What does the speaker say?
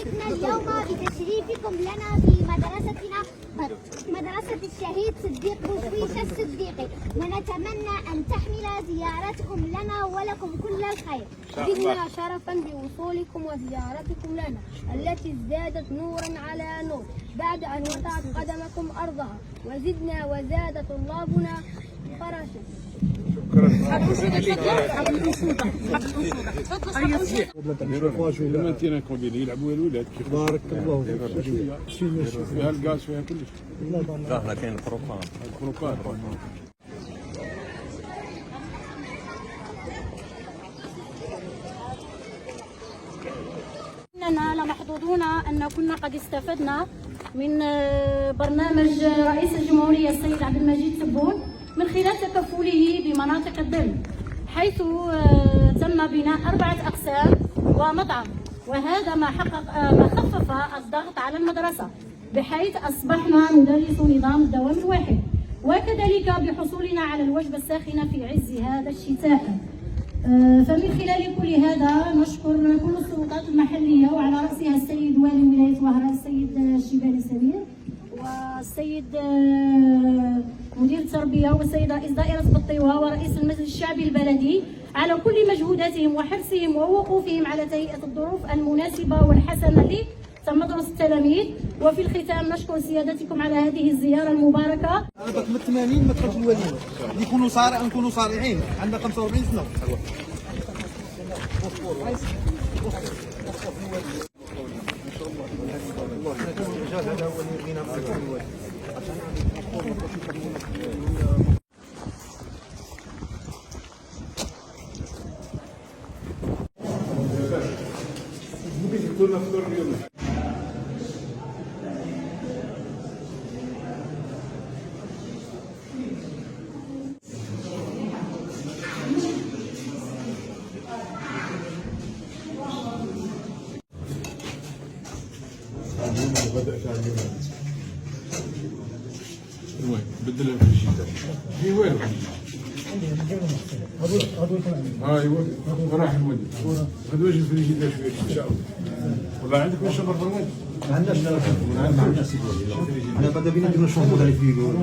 سعدنا اليوم بتشريفكم لنا في مدرستنا مدرسة الشهيد صديق بوشويش الصديقي، ونتمنى أن تحمل زيارتكم لنا ولكم كل الخير. زدنا شرفا بوصولكم وزيارتكم لنا التي ازدادت نورا على نور بعد أن وضعت قدمكم أرضها، وزدنا وزاد طلابنا فرشا. لما انتينا كومبين يلعبوا الولاد كيف بارك الله فيك فيها الغاز فيها كل شيء. لا كاين الخروقات إننا لمحظوظون أن كنا قد استفدنا من برنامج رئيس الجمهورية السيد عبد المجيد تبون من خلال تكفله بمناطق الظل، حيث تم بناء 4 أقسام ومطعم، وهذا ما خفف الضغط على المدرسة، بحيث أصبحنا ندرس نظام الدوام الواحد، وكذلك بحصولنا على الوجبة الساخنة في عز هذا الشتاء. فمن خلال كل هذا نشكر كل السلطات المحلية، وعلى رأسها السيد والي ولاية وهران السيد الشيباني سمير، والسيد مدير التربية، والسيد رئيس دائرة بطيوة، ورئيس المجلس الشعبي البلدي على كل مجهوداتهم وحرصهم ووقوفهم على تهيئة الظروف المناسبة والحسنة لمدرسة التلاميذ. وفي الختام نشكر سيادتكم على هذه الزيارة المباركة. أنا من 80 ما دخلت الوليمة، نكونوا صارعين، عندنا 45 سنة. هذا هو اللي يرضينا معك. وين بدلها في الشتاء في وين ايوه راح المدير غدوه يجي في الشتاء شويه ان شاء الله. والله عندك مشروع برنامج؟ عندنا احنا ماذا بينا نديروا شهور على الفيديو.